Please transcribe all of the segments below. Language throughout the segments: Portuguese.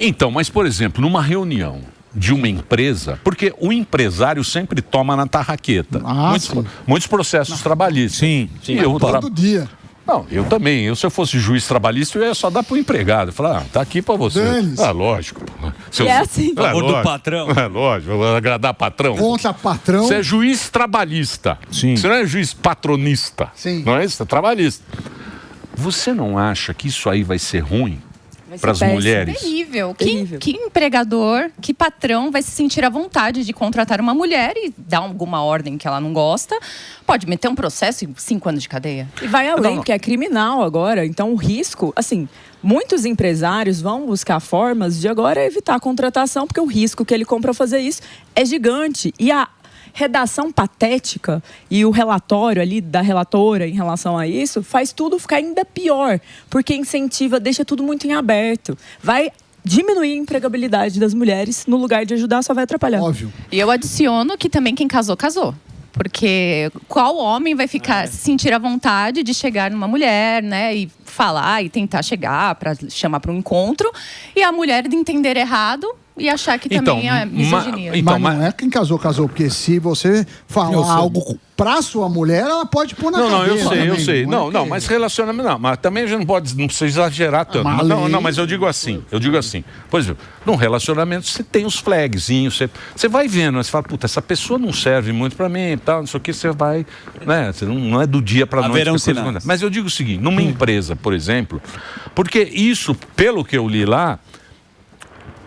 Então, mas por exemplo, numa reunião de uma empresa, porque o empresário sempre toma na tarraqueta. Muitos processos trabalhistas. Sim. Todo dia. Não, eu também. Se eu fosse juiz trabalhista, eu ia só dar pro empregado. Falar, tá aqui pra você. Lógico. É assim. Favor do patrão. É lógico, vou agradar patrão. Contra patrão. Você é juiz trabalhista. Sim. Você não é juiz patronista. Sim. Não é isso? É trabalhista. Você não acha que isso aí vai ser ruim para as mulheres? Terrível. Que empregador, que patrão vai se sentir à vontade de contratar uma mulher e dar alguma ordem que ela não gosta, pode meter um processo e 5 anos de cadeia. E vai além, porque é criminal agora. Então o risco, assim, muitos empresários vão buscar formas de agora evitar a contratação, porque o risco que ele compra fazer isso é gigante. E a redação patética e o relatório ali da relatora em relação a isso faz tudo ficar ainda pior, porque incentiva, deixa tudo muito em aberto. Vai diminuir a empregabilidade das mulheres, no lugar de ajudar, só vai atrapalhar. Óbvio. E eu adiciono que também quem casou, casou. Porque qual homem vai ficar se sentir à vontade de chegar numa mulher, né, e falar e tentar chegar para chamar para um encontro, e a mulher de entender errado e achar que também é misoginia. Mas não é quem casou, porque se você falar algo pra sua mulher, ela pode pôr na cadeia. Eu sei. Não, mas relacionamento não. Mas também a gente não precisa exagerar tanto. Mas eu digo assim. Por exemplo, num relacionamento você tem os flagzinhos, você vai vendo, você fala, puta, essa pessoa não serve muito pra mim e tal, não sei o que, você vai, né? Você não é do dia pra noite. Mas eu digo o seguinte, numa empresa, por exemplo, porque isso, pelo que eu li lá,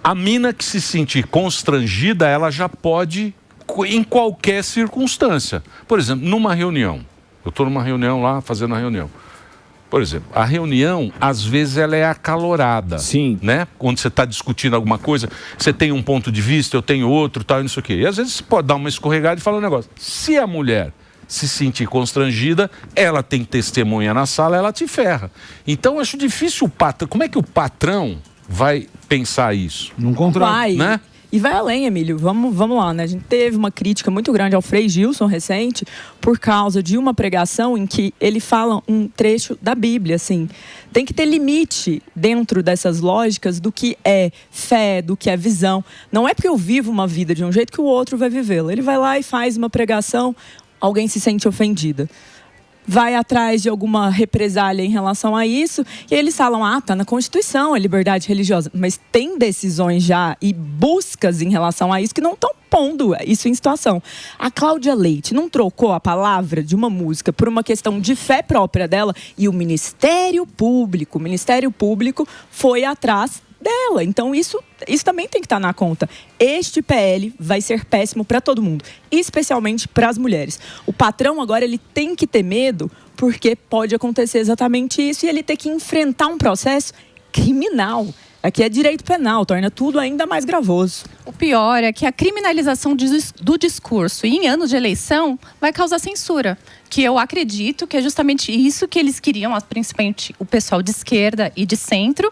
a mina que se sentir constrangida, ela já pode, em qualquer circunstância. Por exemplo, numa reunião. Eu estou numa reunião lá, fazendo a reunião. Por exemplo, a reunião, às vezes, ela é acalorada. Sim. Né? Quando você está discutindo alguma coisa, você tem um ponto de vista, eu tenho outro, tal, e não sei o quê. E às vezes você pode dar uma escorregada e falar um negócio. Se a mulher se sentir constrangida, ela tem testemunha na sala, ela te ferra. Então, eu acho difícil o patrão. Como é que o patrão vai pensar isso? Num contrato, vai, né? E vai além, Emílio. Vamos lá, né? A gente teve uma crítica muito grande ao Frei Gilson recente por causa de uma pregação em que ele fala um trecho da Bíblia, assim. Tem que ter limite dentro dessas lógicas do que é fé, do que é visão. Não é porque eu vivo uma vida de um jeito que o outro vai vivê-la. Ele vai lá e faz uma pregação, alguém se sente ofendida. Vai atrás de alguma represália em relação a isso, e eles falam, tá na Constituição a liberdade religiosa, mas tem decisões já e buscas em relação a isso que não estão pondo isso em situação. A Cláudia Leite não trocou a palavra de uma música por uma questão de fé própria dela, e o Ministério Público foi atrás dela. Então isso também tem que estar na conta. Este PL vai ser péssimo para todo mundo, especialmente para as mulheres. O patrão agora ele tem que ter medo, porque pode acontecer exatamente isso e ele ter que enfrentar um processo criminal. Aqui é direito penal, torna tudo ainda mais gravoso. O pior é que a criminalização do discurso em anos de eleição vai causar censura. Que eu acredito que é justamente isso que eles queriam, principalmente o pessoal de esquerda e de centro.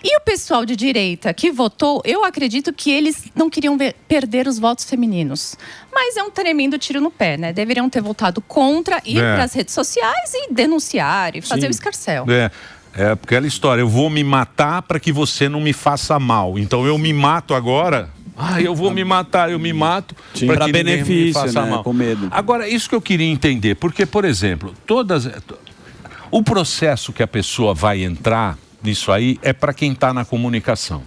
E o pessoal de direita que votou, eu acredito que eles não queriam perder os votos femininos. Mas é um tremendo tiro no pé, né? Deveriam ter votado contra, ir para as redes sociais e denunciar e fazer o escarcéu. É, porque aquela história, eu vou me matar para que você não me faça mal. Então eu me mato agora, eu vou me matar, eu me mato para que benefício, ninguém me faça mal. Com medo. Agora, isso que eu queria entender, porque, por exemplo, o processo que a pessoa vai entrar nisso aí é para quem está na comunicação.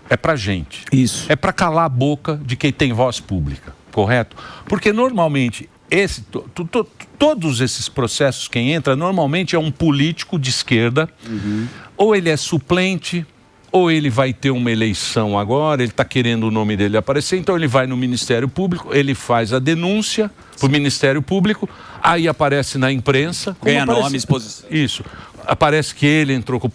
É para gente. Isso. É para calar a boca de quem tem voz pública, correto? Porque normalmente todos esses processos, quem entra, normalmente é um político de esquerda, ou ele é suplente, ou ele vai ter uma eleição agora, ele está querendo o nome dele aparecer, então ele vai no Ministério Público, ele faz a denúncia para o Ministério Público, aí aparece na imprensa. Ganha nome, exposição. Isso. Aparece que ele entrou com...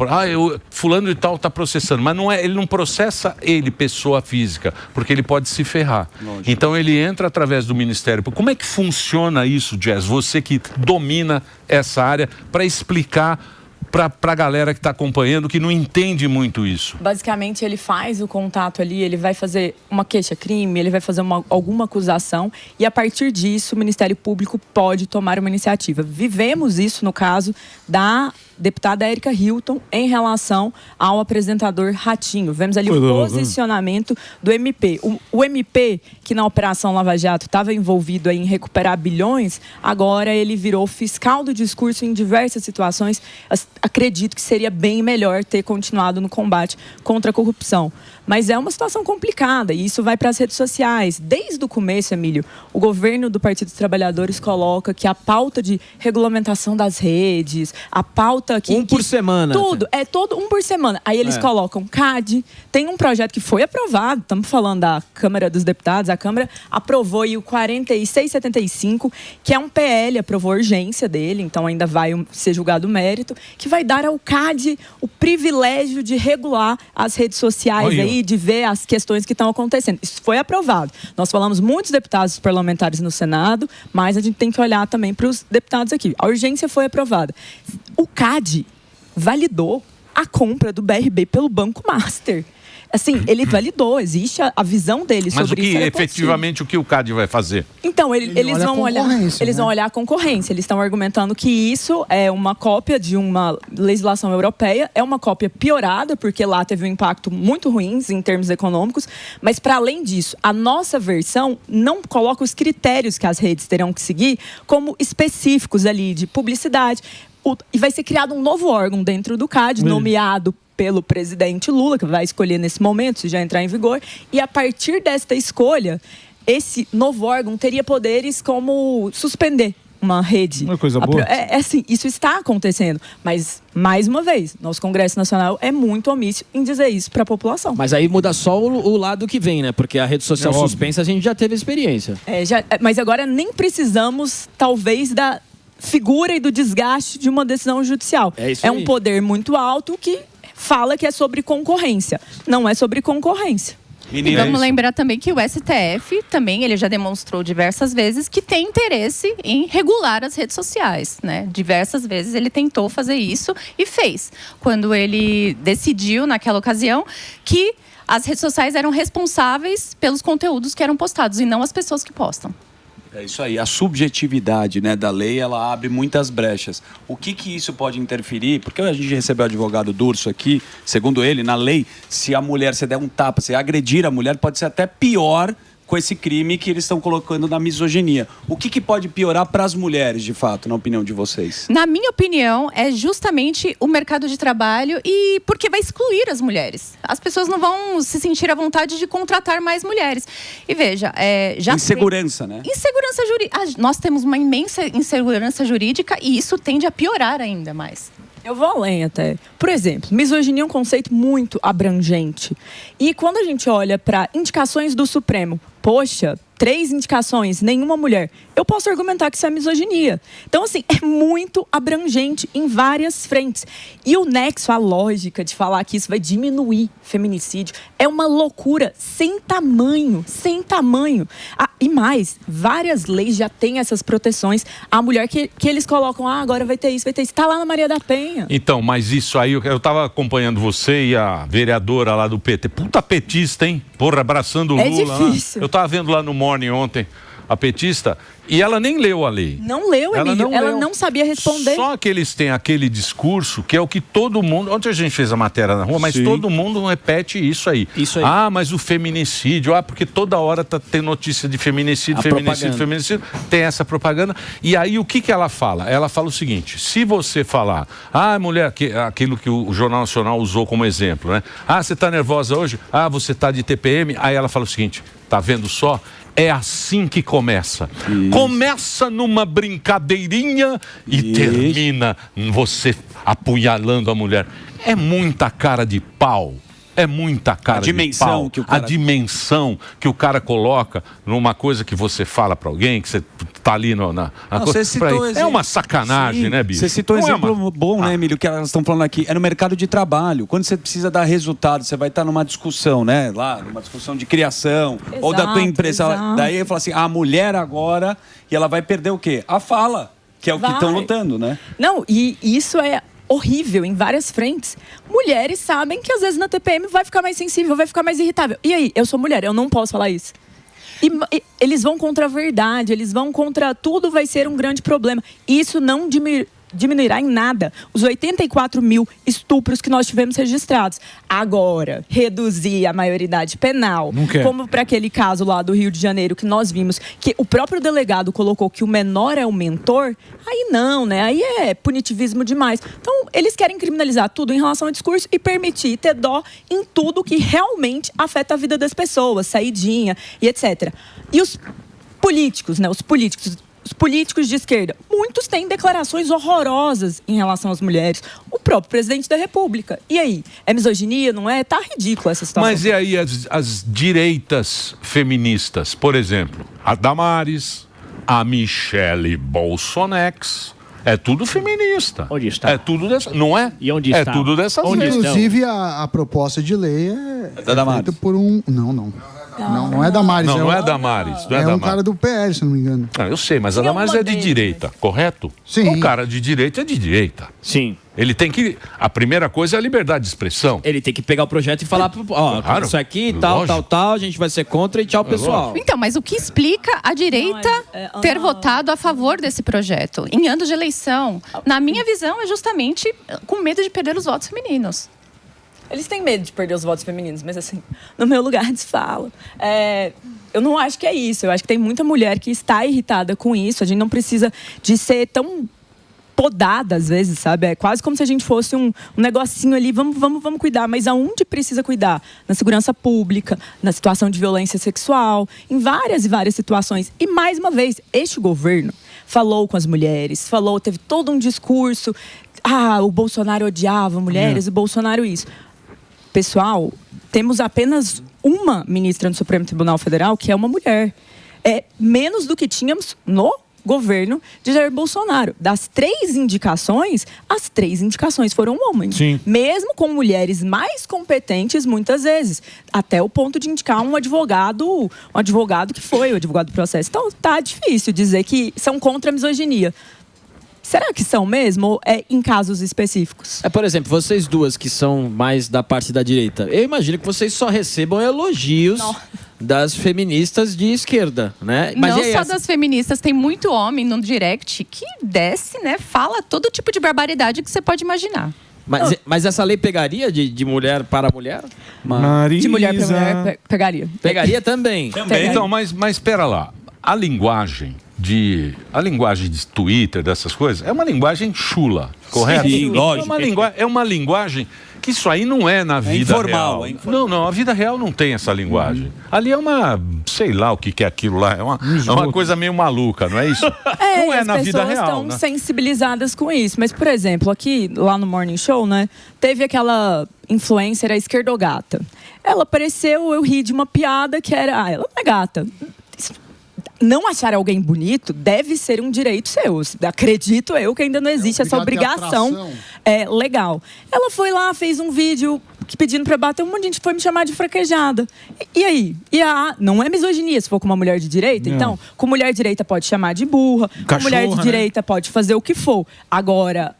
fulano de tal está processando. Mas não é, ele não processa ele, pessoa física, porque ele pode se ferrar. Lógico. Então ele entra através do Ministério Público. Como é que funciona isso, Jess? Você que domina essa área, para explicar para a galera que está acompanhando, que não entende muito isso. Basicamente, ele faz o contato ali, ele vai fazer uma queixa-crime, ele vai fazer alguma acusação e, a partir disso, o Ministério Público pode tomar uma iniciativa. Vivemos isso no caso da deputada Érica Hilton em relação ao apresentador Ratinho. Vemos ali o posicionamento do MP. O MP, que na Operação Lava Jato estava envolvido em recuperar bilhões, agora ele virou fiscal do discurso em diversas situações. Acredito que seria bem melhor ter continuado no combate contra a corrupção. Mas é uma situação complicada e isso vai para as redes sociais. Desde o começo, Emílio, o governo do Partido dos Trabalhadores coloca que a pauta de regulamentação das redes, a pauta que... por semana. Tudo, é todo um por semana. Aí eles colocam CAD, tem um projeto que foi aprovado, estamos falando da Câmara dos Deputados, a Câmara aprovou aí o 4675, que é um PL, aprovou a urgência dele, então ainda vai ser julgado o mérito, que vai dar ao CAD o privilégio de regular as redes sociais aí, de ver as questões que estão acontecendo. Isso foi aprovado. Nós falamos muitos deputados parlamentares no Senado, mas a gente tem que olhar também para os deputados aqui. A urgência foi aprovada. O CAD validou a compra do BRB pelo Banco Master. Assim, ele validou, existe a visão dele sobre isso. Mas efetivamente o que o CAD vai fazer? Então, eles vão olhar a concorrência. Eles estão argumentando que isso é uma cópia de uma legislação europeia, é uma cópia piorada, porque lá teve um impacto muito ruim em termos econômicos, mas para além disso, a nossa versão não coloca os critérios que as redes terão que seguir como específicos ali de publicidade. E vai ser criado um novo órgão dentro do CAD, nomeado pelo presidente Lula, que vai escolher nesse momento, se já entrar em vigor. E a partir desta escolha, esse novo órgão teria poderes como suspender uma rede. Uma coisa boa. Assim, isso está acontecendo. Mas, mais uma vez, nosso Congresso Nacional é muito omisso em dizer isso para a população. Mas aí muda só o lado que vem, né? Porque a rede social suspensa, a gente já teve experiência. Mas agora nem precisamos, talvez, da figura e do desgaste de uma decisão judicial. É um poder muito alto que fala que é sobre concorrência. Não é sobre concorrência. E vamos lembrar também que o STF também, ele já demonstrou diversas vezes que tem interesse em regular as redes sociais, né? Diversas vezes ele tentou fazer isso e fez. Quando ele decidiu, naquela ocasião, que as redes sociais eram responsáveis pelos conteúdos que eram postados e não as pessoas que postam. É isso aí, a subjetividade, né, da lei, ela abre muitas brechas. O que isso pode interferir? Porque a gente recebeu o advogado Durso aqui, segundo ele, na lei, se a mulher, se der um tapa, se agredir a mulher, pode ser até pior com esse crime que eles estão colocando na misoginia. O que pode piorar para as mulheres, de fato, na opinião de vocês? Na minha opinião, é justamente o mercado de trabalho e porque vai excluir as mulheres. As pessoas não vão se sentir à vontade de contratar mais mulheres. E veja, já insegurança, né? Insegurança jurídica. Nós temos uma imensa insegurança jurídica e isso tende a piorar ainda mais. Eu vou além até. Por exemplo, misoginia é um conceito muito abrangente. E quando a gente olha para indicações do Supremo, poxa, 3 indicações, nenhuma mulher. Eu posso argumentar que isso é misoginia. Então, assim, é muito abrangente em várias frentes. E o nexo, a lógica de falar que isso vai diminuir feminicídio, é uma loucura sem tamanho, sem tamanho. E mais, várias leis já têm essas proteções. A mulher que eles colocam, agora vai ter isso, vai ter isso. Está lá na Maria da Penha. Então, mas isso aí, eu estava acompanhando você e a vereadora lá do PT. Puta petista, hein? Porra, abraçando o Lula. É difícil. Eu estava vendo lá no Morning ontem a petista e ela nem leu a lei. Não leu, Emílio. Ela não sabia responder. Só que eles têm aquele discurso que é o que todo mundo... Ontem a gente fez a matéria na rua, mas todo mundo repete isso aí. Mas o feminicídio, porque toda hora tem notícia de feminicídio, feminicídio. Tem essa propaganda. E aí o que ela fala? Ela fala o seguinte, se você falar, mulher, aquilo que o Jornal Nacional usou como exemplo, né? Você tá nervosa hoje? Você tá de TPM? Aí ela fala o seguinte, tá vendo só? É assim que começa. Isso. Começa numa brincadeirinha e termina você apunhalando a mulher. É muita cara de pau. É muita cara de pau. A dimensão que o cara coloca numa coisa que você fala pra alguém, que você tá ali na coisa. É uma sacanagem, né, bicho? Você citou um exemplo bom, né, Emílio, que elas estão falando aqui. É no mercado de trabalho. Quando você precisa dar resultado, você vai estar numa discussão, né? Lá, numa discussão de criação, ou da tua empresa. Daí eu falo assim, a mulher agora, e ela vai perder o quê? A fala, que é o que estão lutando, né? Não, e isso é horrível em várias frentes. Mulheres sabem que às vezes na TPM vai ficar mais sensível, vai ficar mais irritável. E aí, eu sou mulher, eu não posso falar isso. E eles vão contra a verdade, eles vão contra tudo, vai ser um grande problema. Isso não diminuirá em nada os 84 mil estupros que nós tivemos registrados. Agora, reduzir a maioridade penal, como para aquele caso lá do Rio de Janeiro que nós vimos, que o próprio delegado colocou que o menor é o mentor, aí não, né? Aí é punitivismo demais. Então, eles querem criminalizar tudo em relação ao discurso e permitir ter dó em tudo que realmente afeta a vida das pessoas, saidinha e etc. E os políticos, né? Os políticos de esquerda, muitos têm declarações horrorosas em relação às mulheres. O próprio presidente da República. E aí? É misoginia, não é? Tá ridícula essa situação. Mas e aí as direitas feministas? Por exemplo, a Damares, a Michele Bolsonex. É tudo feminista. Onde está? É tudo dessa... Não é? E onde é está? tudo dessas leis. Inclusive, a proposta de lei é feita por um... Não é Damares. Não é Damares. É um cara do PL, se não me engano. Eu sei, mas a Damares é de direita, correto? Sim. O cara de direita é de direita. Sim. Ele tem que... A primeira coisa é a liberdade de expressão. Ele tem que pegar o projeto e falar, ó, Claro. isso aqui, tal, a gente vai ser contra e tchau, pessoal. Então, mas o que explica a direita ter votado a favor desse projeto em anos de eleição? Na minha visão, é justamente com medo de perder os votos femininos. Eles têm medo de perder os votos femininos, mas assim, no meu lugar de fala, eu não acho que é isso. Eu acho que tem muita mulher que está irritada com isso. A gente não precisa de ser tão podada às vezes, sabe? É quase como se a gente fosse um negocinho ali, vamos cuidar. Mas aonde precisa cuidar? Na segurança pública, na situação de violência sexual, em várias e várias situações. E mais uma vez, este governo falou com as mulheres, teve todo um discurso. O Bolsonaro odiava mulheres, o Bolsonaro isso. Pessoal, temos apenas uma ministra no Supremo Tribunal Federal, que é uma mulher. É menos do que tínhamos no governo de Jair Bolsonaro. Das 3 indicações, as 3 indicações foram homens. Sim. Mesmo com mulheres mais competentes, muitas vezes. Até o ponto de indicar um advogado que foi o advogado do processo. Então, tá difícil dizer que são contra a misoginia. Será que são mesmo? Ou é em casos específicos? Por exemplo, vocês duas que são mais da parte da direita, eu imagino que vocês só recebam elogios das feministas de esquerda, né? Mas não só das feministas, tem muito homem no direct que desce, né? Fala todo tipo de barbaridade que você pode imaginar. Mas essa lei pegaria de mulher para mulher? De mulher para mulher, pegaria. Pegaria também. Então, mas espera lá. A linguagem de Twitter, dessas coisas, é uma linguagem chula, correto? Sim, lógico. É uma linguagem que isso aí não é na vida informal, real. é informal. Não, a vida real não tem essa linguagem. Ali é uma, sei lá o que é aquilo lá, é uma coisa meio maluca, não é isso? Não é na vida real. As pessoas estão sensibilizadas com isso. Mas, por exemplo, aqui, lá no Morning Show, né, teve aquela influencer, a esquerdogata. Ela apareceu, eu ri de uma piada que era, ela não é gata. Não achar alguém bonito deve ser um direito seu. Acredito eu que ainda não existe essa obrigação legal. Ela foi lá, fez um vídeo pedindo pra bater, um monte de gente foi me chamar de fraquejada. E aí? Não é misoginia se for com uma mulher de direita? Então, com mulher de direita pode chamar de burra, com mulher de direita pode fazer o que for. Agora,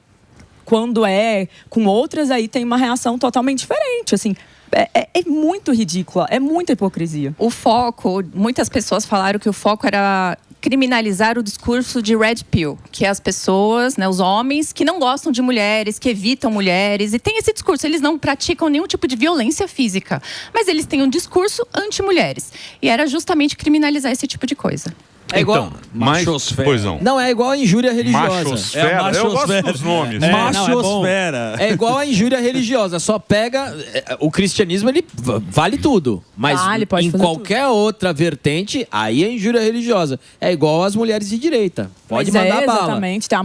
quando é com outras, aí tem uma reação totalmente diferente, assim. É muito ridícula, é muita hipocrisia. O foco, muitas pessoas falaram que o foco era criminalizar o discurso de Red Pill, que é as pessoas, né, os homens que não gostam de mulheres, que evitam mulheres, e tem esse discurso, eles não praticam nenhum tipo de violência física, mas eles têm um discurso anti-mulheres, e era justamente criminalizar esse tipo de coisa. É igual então, machosfera. Não, é igual a injúria religiosa. Machosfera. Eu gosto dos nomes. Machosfera. É igual a injúria religiosa. Só pega... O cristianismo, ele vale tudo. Mas em qualquer outra vertente, aí é injúria religiosa. É igual às mulheres de direita. Pode mandar bala. Exatamente. Tem a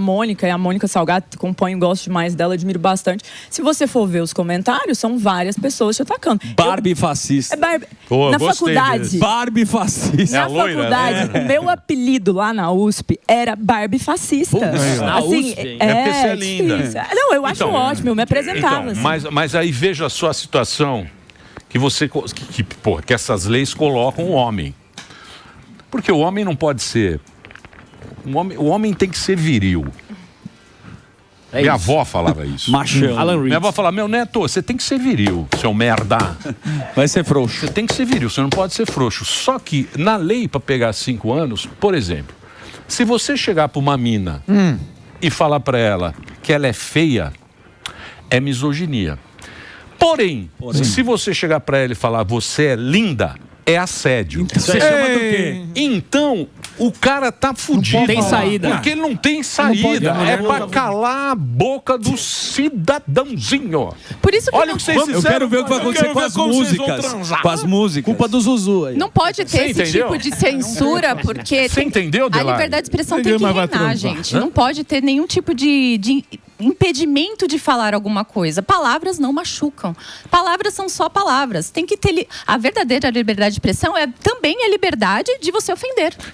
Mônica Salgado, que compõe, gosto demais dela, admiro bastante. Se você for ver os comentários, são várias pessoas te atacando. Barbie fascista. Na faculdade. Barbie fascista. Na faculdade, o meu apelido lá na USP era Barbie fascista. Na USP, porque você é linda. Não, eu acho ótimo, eu me apresentava. Então, mas aí veja a sua situação que essas leis colocam o homem. Porque o homem não pode ser... O homem tem que ser viril. Minha avó falava isso. Machão. Minha avó falava, meu neto, você tem que ser viril, seu merda. Vai ser frouxo. Você tem que ser viril, você não pode ser frouxo. Só que na lei para pegar 5 anos, por exemplo, se você chegar para uma mina e falar para ela que ela é feia é misoginia. Porém, se você chegar para ela e falar você é linda, é assédio. Você chama do quê? Então, o cara tá fudido. Não tem saída. Porque ele não tem saída. Não pode, é pra calar a boca do cidadãozinho. Por isso que Olha não, o que vocês Eu fizeram. quero ver o que vai acontecer com as músicas. Com as músicas. Culpa do Zuzu aí. não pode ter Você esse entendeu? tipo de censura, porque Você entendeu, a Delari? liberdade de expressão tem que Mas vai reinar, transar. gente. Não pode ter nenhum tipo de impedimento de falar alguma coisa. Palavras não machucam. Palavras são só palavras. Tem que ter... A verdadeira liberdade de expressão é também a liberdade de você ofender.